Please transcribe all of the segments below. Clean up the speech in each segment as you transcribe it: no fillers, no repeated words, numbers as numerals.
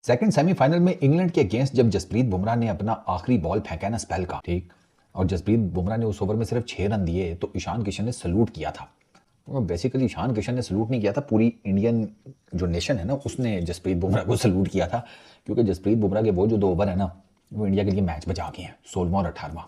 Second semifinal में England के against जब जसप्रीत बुमराह ने अपना आखिरी बॉल फेंका ना स्पेल का, ठीक, और जसप्रीत बुमराह ने उस ओवर में सिर्फ 6 रन दिए तो ईशान किशन ने सल्यूट किया था। बेसिकली ईशान किशन ने सल्यूट नहीं किया था, पूरी इंडियन जो नेशन है ना उसने जसप्रीत बुमराह को सल्यूट किया था, क्योंकि जसप्रीत बुमराह के वो जो 2 ओवर है ना वो इंडिया के लिए मैच बचा के हैं, 16वां और 18वां।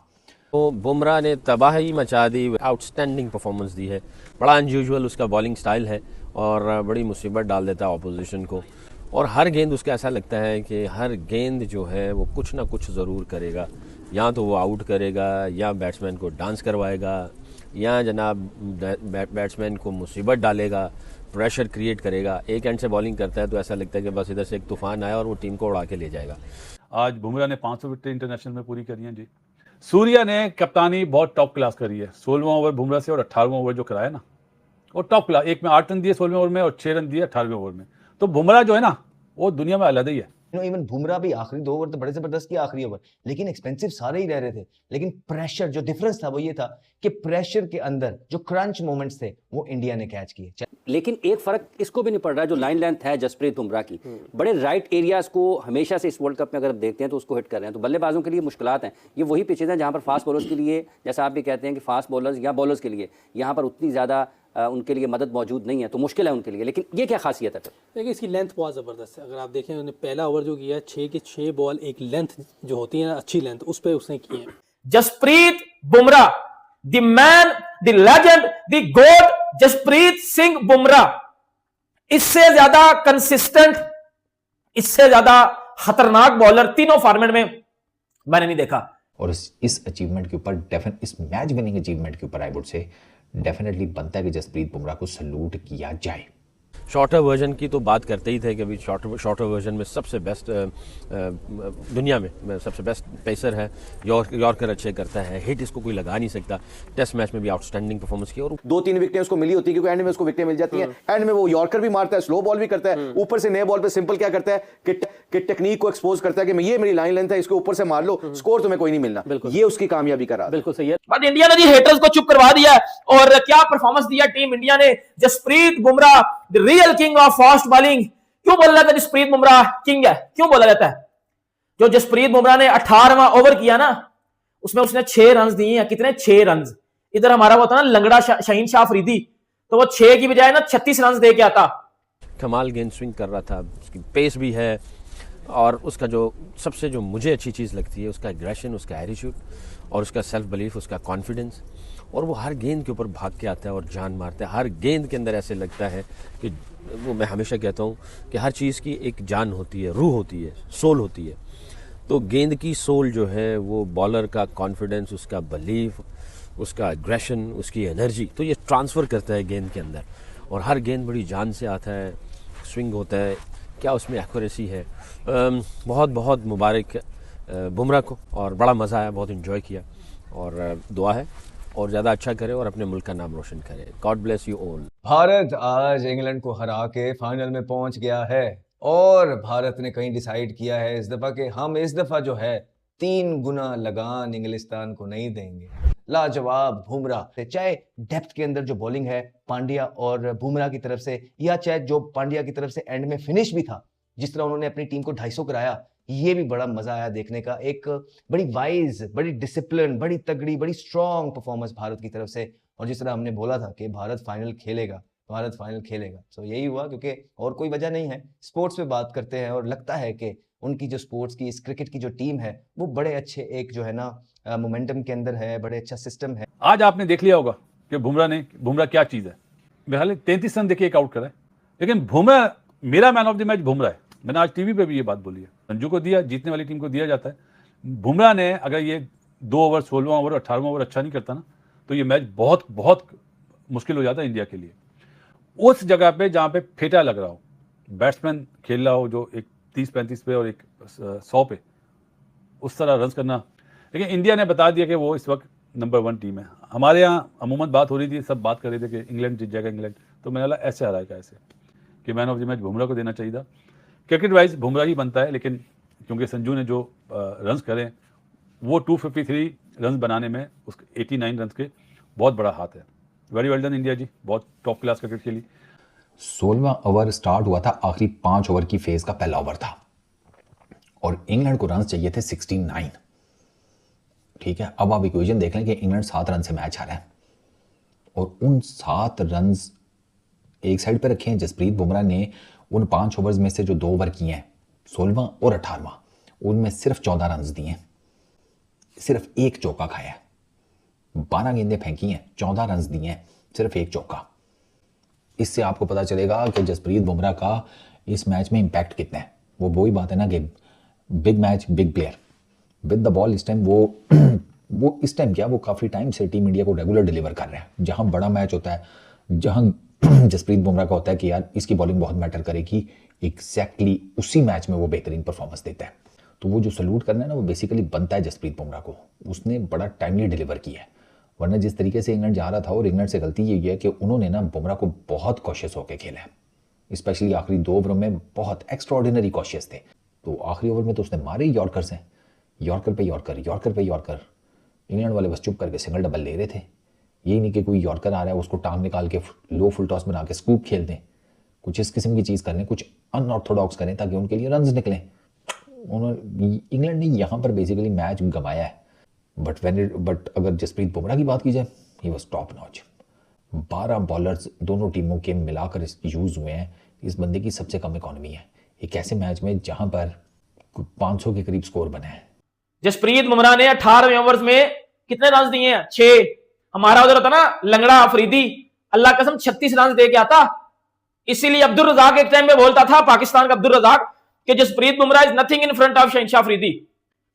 तो बुमराह ने तबाही मचा दी, आउटस्टैंडिंग परफॉर्मेंस दी है, बड़ा अनयूजुअल उसका बॉलिंग स्टाइल है और बड़ी मुसीबत डाल देता है ऑपोजिशन को। और हर गेंद उसका ऐसा लगता है कि हर गेंद जो है वो कुछ ना कुछ ज़रूर करेगा, या तो वो आउट करेगा या बैट्समैन को डांस करवाएगा या जनाब बैट्समैन को मुसीबत डालेगा, प्रेशर क्रिएट करेगा। एक एंड से बॉलिंग करता है तो ऐसा लगता है कि बस इधर से एक तूफान आया और वो टीम को उड़ा के ले जाएगा। आज बुमराह ने 500 विकेट इंटरनेशनल में पूरी करी हैं जी। सूर्या ने कप्तानी बहुत टॉप क्लास करी है, 16वां ओवर बुमराह से और 18वां ओवर जो कराया ना वो टॉप क्लास। एक में 8 रन दिए 16वें ओवर में और 6 रन दिए 18वें ओवर में। तो बुमराह जो है ना वो दुनिया में अलग ही है। इवन बुमराह भी आखिरी 2 ओवर तो बड़े जबरदस्त किया, आखिरी ओवर, लेकिन एक्सपेंसिव सारे ही रह रहे थे। लेकिन प्रेशर जो डिफरेंस था वो ये था कि प्रेशर के अंदर जो क्रंच मोमेंट्स थे वो इंडिया ने कैच किए। लेकिन एक फर्क इसको भी नहीं पड़ रहा है, जो लाइन लेंथ है जसप्रीत बुमराह की, बड़े राइट एरियाज को हमेशा से इस वर्ल्ड कप में अगर आप देखते हैं तो उसको हिट कर रहे हैं। तो बल्लेबाजों के लिए मुश्किलात हैं। ये वही पिचेज हैं जहां पर फास्ट बॉलर्स के लिए, जैसा आप भी कहते हैं कि फास्ट बॉलर्स या बॉलर्स के लिए यहाँ पर उतनी ज़्यादा उनके लिए मदद मौजूद नहीं है, तो मुश्किल है उनके लिए। लेकिन ये क्या खासियत है? देखिए इसकी लेंथ बहुत ज़बरदस्त है। अगर आप देखें उन्होंने पहला ओवर जो किया 6 के 6 बॉल, एक लेंथ जो होती है ना अच्छी लेंथ, उस पर उसने की है। Jasprit Bumrah, the man, the legend, the god Jasprit Singh Bumrah, इससे ज्यादा कंसिस्टेंट, इससे ज्यादा खतरनाक बॉलर तीनों फॉर्मेट में मैंने नहीं देखा। और इस अचीवमेंट के ऊपर इस मैच विनिंग अचीवमेंट के ऊपर आई वुड से डेफिनेटली बनता है कि जसप्रीत बुमराह को सल्यूट किया जाए। शॉर्टर वर्जन की तो बात करते ही थे कि अभी शॉर्टर वर्जन में सबसे बेस्ट दुनिया में सबसे बेस्ट पेसर है, यॉर्कर अच्छे करता है, हिट इसको कोई लगा नहीं सकता। टेस्ट मैच में भी आउटस्टैंडिंग परफॉर्मेंस की और 2-3 विकेटें उसको मिली होती है क्योंकि एंड में उसको विकेटें मिल जाती हैं। एंड में वो यॉर्कर भी मारता है, स्लो बॉल भी करता है, ऊपर से नए बॉल पे सिंपल क्या करता है कि टेक्निक को एक्सपोज करता है कि ये मेरी लाइन लेंथ है, इसके ऊपर से मार लो, स्कोर तुम्हें कोई नहीं मिलना। ये उसकी कामयाबी का राज। बिल्कुल सही है। बट इंडिया ने जी हेटर्स को चुप करवा दिया और क्या परफॉर्मेंस दिया टीम इंडिया ने। Jasprit Bumrah the real king of fast bowling. क्यों बोला जाता है जसप्रीत बुमराह किंग है? क्यों बोला जाता है? जो जसप्रीत बुमराह ने 18वां ओवर किया ना उसमें उसने 6 रन दिए हैं। कितने? 6 रन। इधर हमारा वो था ना लंगड़ा शाहीन शाह अफरीदी, तो वो 6 की बजाय ना 36 रन दे के आता। कमाल गेंद स्विंग कर रहा था, उसकी पेस भी है और उसका जो सबसे जो मुझे अच्छी चीज़ लगती है उसका एग्रेशन, उसका एटीट्यूड और उसका सेल्फ बिलीफ, उसका कॉन्फिडेंस। और वो हर गेंद के ऊपर भाग के आता है और जान मारता है। हर गेंद के अंदर ऐसे लगता है कि वो, मैं हमेशा कहता हूँ कि हर चीज़ की एक जान होती है, रूह होती है, सोल होती है। तो गेंद की सोल जो है वो बॉलर का कॉन्फिडेंस, उसका बिलीफ, उसका एग्रेशन, उसकी एनर्जी, तो ये ट्रांसफ़र करता है गेंद के अंदर। और हर गेंद बड़ी जान से आता है, स्विंग होता है, क्या उसमें एक्यूरेसी है। बहुत बहुत मुबारक बुमराह को और बड़ा मज़ा आया, बहुत इन्जॉय किया और दुआ है और ज़्यादा अच्छा करे और अपने मुल्क का नाम रोशन करे। God bless you all. Bharat आज इंग्लैंड को हरा के फाइनल में पहुंच गया है और भारत ने कहीं डिसाइड किया है इस दफा कि हम इस दफा जो है 3 गुना लगान इंग्लिस्तान को नहीं देंगे। लाजवाब बुमराह, चाहे डेप्थ के अंदर जो बॉलिंग है पांड्या और बुमराह की तरफ से, या चाहे जो पांड्या की तरफ से एंड में फिनिश भी था, जिस तरह उन्होंने अपनी टीम को 250 कराया, ये भी बड़ा मजा आया देखने का। एक बड़ी वाइज, बड़ी डिसिप्लिन, बड़ी तगड़ी, बड़ी स्ट्रॉन्ग परफॉर्मेंस भारत की तरफ से। और जिस तरह हमने बोला था कि भारत फाइनल खेलेगा, भारत फाइनल खेलेगा, तो यही हुआ, क्योंकि और कोई वजह नहीं है। स्पोर्ट्स पे बात करते हैं और लगता है कि उनकी जो स्पोर्ट्स की, इस क्रिकेट की जो टीम है वो बड़े अच्छे एक जो है ना मोमेंटम के अंदर है, बड़े अच्छा सिस्टम है। आज आपने देख लिया होगा कि बुमराह क्या चीज है। मेरे 33 रन देके एक आउट करा है, लेकिन बुमराह मेरा man of the match Bumrah है। मैंने आज टीवी पे भी ये बात बोली है। संजू को दिया, जीतने वाली टीम को दिया जाता है। बुमराह ने अगर ये 2 ओवर 16वां ओवर 18वां ओवर अच्छा नहीं करता ना तो ये मैच बहुत बहुत मुश्किल हो जाता है इंडिया के लिए। उस जगह पे जहाँ पे फेटा लग रहा हो, बैट्समैन खेल रहा हो जो एक 30-35 पे और एक 100 पे, उस तरह रन करना। लेकिन इंडिया ने बता दिया कि वो इस वक्त नंबर 1 टीम है। हमारे यहाँ अमूमन बात हो रही थी, सब बात कर रहे थे कि इंग्लैंड जीत जाएगा इंग्लैंड, तो मैंने बोला ऐसे हराएगा, ऐसे कि man of the match Bumrah को देना चाहिए था। क्रिकेट वाइज बुमराह ही बनता है, लेकिन क्योंकि संजू ने जो रन्स करे वो 253 रन बनाने में उसके 89 रन के बहुत बड़ा हाथ है। वेरी वेल डन इंडिया जी, बहुत टॉप क्लास क्रिकेट खेली। 16वां ओवर स्टार्ट हुआ था, आखिरी 5 ओवर की फेज का पहला ओवर था। और इंग्लैंड को रन चाहिए थे 69। ठीक है, अब आप इक्वेशन देख लें कि इंग्लैंड 7 रन से मैच हारा है और उन 7 रन एक साइड पे रखे हैं। जसप्रीत बुमराह ने उन 5 ओवर्स में से जो 2 ओवर किए हैं 16वां और 18वां, उनमें सिर्फ 14 रन दिए हैं, सिर्फ एक चौका खाया है। 12 गेंदें फेंकी हैं, 14 रन दिए हैं, सिर्फ एक चौका। इससे आपको पता चलेगा कि जसप्रीत बुमराह का इस मैच में इंपैक्ट कितना है। वो वही बात है ना कि big match big player with the ball. इस टाइम वो इस टाइम क्या, वो काफ़ी टाइम से टीम इंडिया को रेगुलर डिलीवर कर रहे हैं। जहां बड़ा मैच होता है, जहां जसप्रीत बुमराह का होता है कि यार इसकी बॉलिंग बहुत मैटर करेगी, एग्जैक्टली उसी मैच में वो बेहतरीन परफॉर्मेंस देता है। तो वो जो सल्यूट करना है ना, वो बेसिकली बनता है जसप्रीत बुमराह को। उसने बड़ा टाइमली डिलीवर किया है। वरना जिस तरीके से इंग्लैंड जा रहा था, और इंग्लैंड से गलती यही है कि उन्होंने ना बुमराह को बहुत कॉशियस होकर खेला है, स्पेशली आखिरी 2 ओवरों में बहुत एक्स्ट्राऑर्डिनरी कॉशियस थे। तो आखिरी ओवर में तो उसने मारे यॉर्कर से, यॉर्कर पे यॉर्कर, यॉर्कर पे यॉर्कर। इंग्लैंड वाले बस चुप करके सिंगल डबल ले रहे थे। यही नहीं कि कोई यॉर्कर आ रहा है उसको टांग निकाल के लो फुल टॉस बना के स्कूप खेल दें। कुछ इस किस्म की चीज़ करें, कुछ अनऑर्थोडॉक्स करें ताकि उनके लिए रन्स निकलें। इंग्लैंड ने यहाँ पर बेसिकली मैच गंवाया है। बट अगर जसप्रीत बुमराह की बात की जाए, he was top notch. 12 bowlers दोनों टीमों के मिलाकर यूज़ हुए हैं। इस बंदे की सबसे कम इकॉनमी है एक ऐसे मैच में जहां पर 500 के करीब स्कोर बना है। जसप्रीत बुमराह ने 18वें ओवर्स में कितने रन दिए हैं? 6। हमारा उधर होता ना लंगड़ा अफरीदी, अल्लाह कसम 36 रन दे के आता। इसीलिए अब्दुल रजाक एक टाइम में बोलता था, पाकिस्तान का अब्दुल रजाक, कि Jasprit Bumrah is nothing in front of Shahanshah Afridi.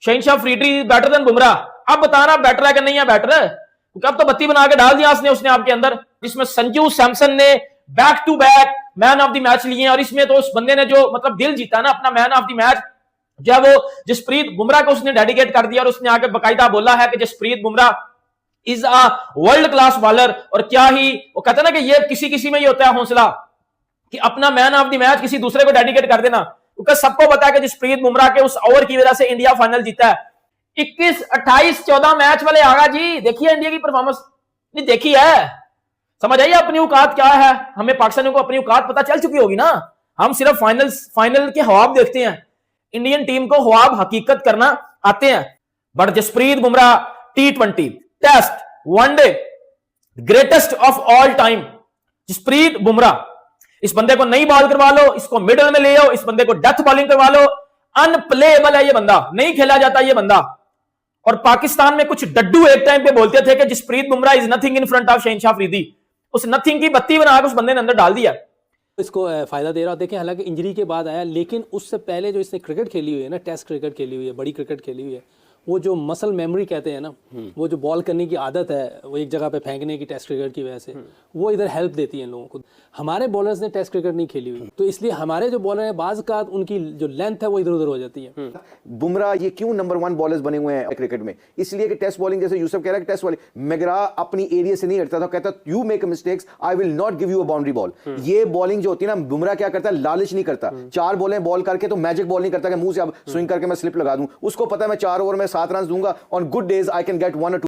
Shahanshah Afridi is better than Bumrah. अब बताना बेटर है कि नहीं है बेटर है, क्योंकि अब तो बत्ती बना के डाल दिया उसने आपके अंदर, जिसमें संजू सैमसन ने back to back man of the match लिए। और इसमें तो उस बंदे ने जो मतलब दिल जीता ना अपना, मैन ऑफ द मैच जब वो जसप्रीत बुमराह को उसने डेडिकेट कर दिया। और उसने आके बकायदा बोला है कि Jasprit Bumrah is a world class bowler. और क्या ही वो कहते हैं ना कि ये किसी में ही होता है हौसला कि अपना मैन ऑफ द मैच किसी दूसरे को डेडिकेट कर देना, क्योंकि सबको पता है कि जसप्रीत बुमराह के उस ओवर की वजह से इंडिया फाइनल जीता है। 21, 28, 14 मैच वाले आगा जी, देखिए इंडिया की परफॉर्मेंस नहीं देखी है, समझ आइए अपनी औकात क्या है। हमें पाकिस्तानियों को अपनी औकात पता चल चुकी होगी ना। हम सिर्फ फाइनल के ख्वाब देखते हैं, इंडियन टीम को ख्वाब हकीकत करना आते हैं। But Jasprit Bumrah T20, test, one day greatest of all time. Jasprit Bumrah, इस बंदे को नई बॉल करवा लो, इसको मिडल में ले आओ, इस बंदे को डेथ बॉलिंग करवा लो, अनप्लेएबल है ये बंदा, नहीं खेला जाता ये बंदा। और पाकिस्तान में कुछ डड्डू एक टाइम पे बोलते थे कि Jasprit Bumrah is nothing in front of Shahanshah Afridi. उस नथिंग की बत्ती बनाकर उस बंदे ने अंदर डाल दिया। इसको फायदा दे रहा। देखें हालांकि इंजरी के बाद आया, लेकिन उससे पहले जो इसने क्रिकेट खेली हुई है ना, टेस्ट क्रिकेट खेली हुई है, बड़ी क्रिकेट खेली हुई है, वो जो मसल मेमोरी कहते हैं ना, वो जो बॉल करने की आदत है, वो एक जगह पे फेंकने की टेस्ट क्रिकेट की वजह से, वो इधर हेल्प देती है लोगों को। हमारे बॉलर्स ने टेस्ट क्रिकेट नहीं खेली हुई, तो इसलिए हमारे जो बॉलर है बाज़ का उनकी जो लेंथ है वो इधर उधर हो जाती है। बुमराह ये क्यों नंबर 1 बॉलर्स बने हुए हैं क्रिकेट में? इसलिए कि टेस्ट बॉलिंग, जैसे यूसुफ कह रहा है कि टेस्ट बॉलिंग, मैकग्रा अपनी एरिया से नहीं हटता था, कहता you make mistakes I will not give you a boundary ball. ये बॉलिंग जो होती है ना, बुमराह क्या करता है, लालच नहीं करता। 4 बॉलें बॉल करके तो मैजिक बॉल नहीं करता कि मुंह से अब स्विंग करके मैं स्लिप लगा दूं। उसको पता है मैं 4 ओवर में 7 रन दूंगा, on good days I can get 1 or 2